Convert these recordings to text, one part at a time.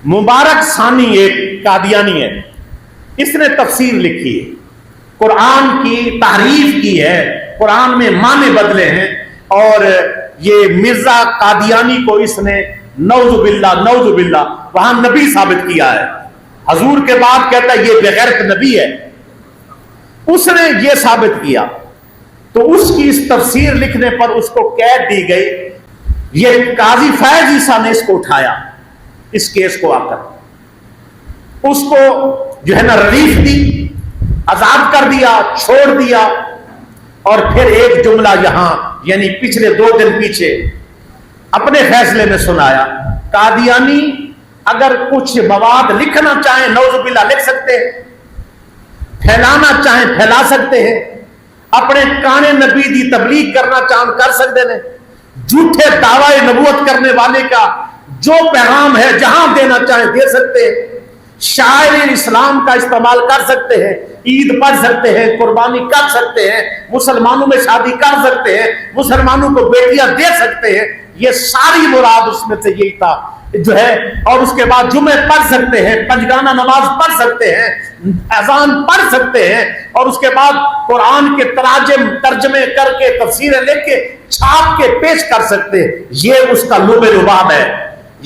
मुबारक सानी एक कादियानी है, इसने तफसीर लिखी है, कुरान की तारीफ की है, कुरान में माने बदले हैं, और ये मिर्जा कादियानी को इसने नौजुबिल्ला वहां नबी साबित किया है। हजूर के बाद कहता है ये बेगैरत नबी है, उसने ये साबित किया। तो उसकी इस तफसीर लिखने पर उसको कैद दी गई। ये काजी फैज ईसा ने इसको उठाया, इस केस को आकर उसको जो है ना रिलीफ दी, आजाद कर दिया, छोड़ दिया। और फिर एक जुमला यहां यानी पिछले 2 दिन पीछे अपने फैसले में सुनाया, कादियानी अगर कुछ मवाद लिखना चाहे नौजुबिल्ला लिख सकते हैं, फैलाना चाहे फैला सकते हैं, अपने काने नबी दी तबलीग करना चाहे कर सकते हैं, झूठे दावा नबूवत करने वाले का जो पैगाम है जहां देना चाहे दे सकते हैं, शायर इस्लाम का इस्तेमाल कर सकते हैं, ईद पढ़ सकते हैं, कुर्बानी कर सकते हैं, मुसलमानों में शादी कर सकते हैं, मुसलमानों को बेटियां दे सकते हैं। ये सारी मुराद उसमें से यही था जो है। और उसके बाद जुमे पढ़ सकते हैं, पंजगाना नमाज पढ़ सकते हैं, अजान पढ़ सकते हैं, और उसके बाद कुरान के तर्जमे करके तफसीरें लेके छाप के पेश कर सकते हैं। ये उसका लुबे लुबाब है।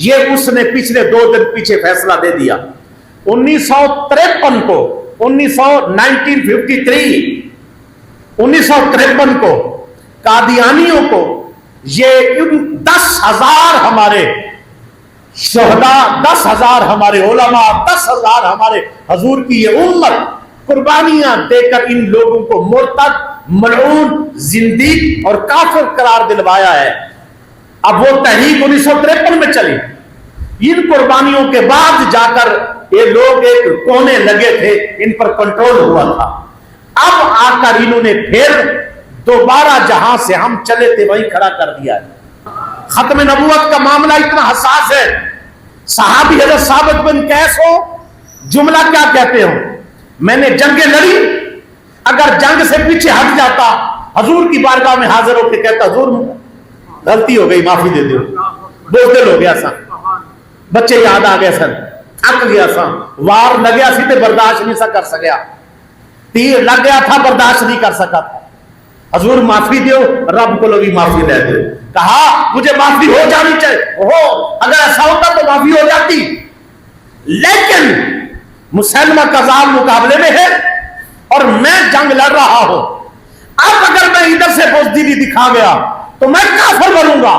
ये उसने पिछले 2 दिन पीछे फैसला दे दिया। 1953 को 1953 को कादियानियों को ये 10,000 हमारे शहदा, 10,000 हमारे उलमा, 10,000 हमारे हजूर की ये उम्मत कुर्बानियां देकर इन लोगों को मुर्तद, मलऊन, जिंदीक और काफिर करार दिलवाया है। अब वो तहरीक 1953 में चली। इन कुर्बानियों के बाद जाकर ये लोग एक कोने लगे थे, इन पर कंट्रोल हुआ था। अब आकर इन्होंने फिर दोबारा जहां से हम चले थे वहीं खड़ा कर दिया है। खत्म नबूवत का मामला इतना हसास है। सहाबी हज़रत साबित बिन कैस हो, जुमला क्या कहते हो, मैंने जंगें लड़ी, अगर जंग से पीछे हट जाता हजूर की बारगाह में हाजिर होकर कहता हजूर गलती हो गई, माफी दे दो, बोझदिल हो गया सा, बच्चे याद आ गए सन, थक गया सा, वार लग गया सी ते बर्दाश्त नहीं सा कर सकिया, तीर लग गया था बर्दाश्त नहीं कर सका, हजूर माफी दो, रब को भी माफी दे दो। कहा मुझे माफी हो जानी चाहिए, हो अगर ऐसा होता तो माफी हो जाती, लेकिन मुसलमा कज़ाब मुकाबले में है और मैं जंग लड़ रहा हूं। अब अगर मैं इधर से बुज़दिली दिखा गया तो मैं काफिर मरूंगा,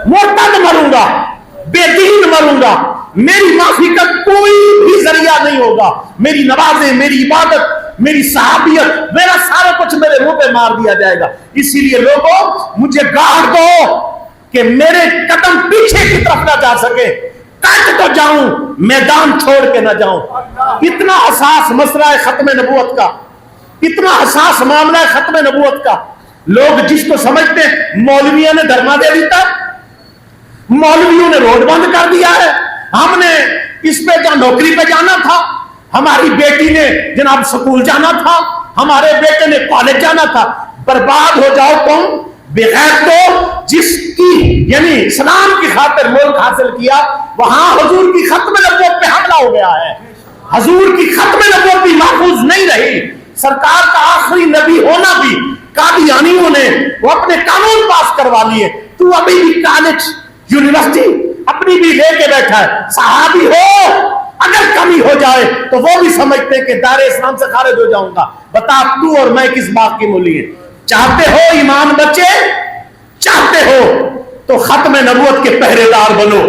मुर्तद मरूंगा, बेदीन मरूंगा, मेरी माफी का कोई भी जरिया नहीं होगा। मेरी नमाजें, मेरी इबादत, मेरी सहाबियत, मेरा सारा कुछ मेरे मुंह पे मार दिया जाएगा। इसीलिए लोगों मुझे गाड़ दो कि मेरे कदम पीछे की तरफ ना जा सके, कट तो जाऊं, मैदान छोड़ के ना जाऊं। इतना हसास मसला है खत्म नबूवत का, इतना हसास मामला है खत्म नबूवत का। लोग जिसको समझते हैं मौलवियों ने धर्मा दे दिया, मौलवियों ने रोड बंद कर दिया है, हमने इस पे जहां नौकरी पे जाना था, हमारी बेटी ने जनाब स्कूल जाना था, हमारे बेटे ने कॉलेज जाना था, बर्बाद हो जाओ तुम बगैर तो जिसकी यानी इस्लाम की खातिर मुल्क हासिल किया, वहां हुजूर की खत्म नबूवत पे हमला हो गया है। हुजूर की खत्म नबूवत भी महफूज नहीं रही। सरकार का आखिरी नबी होना भी कादियानियों ने वो अपने कानून पास करवा लिए। तू अभी भी कॉलेज, यूनिवर्सिटी अपनी भी लेके बैठा है। सहाबी हो, अगर कमी हो जाए तो वो भी समझते कि दायरे इस्लाम से खारिज हो जाऊंगा। बता तू और मैं किस बात की मूली है? चाहते हो ईमान बचे, चाहते हो तो खत्म नबूवत के पहरेदार बनो।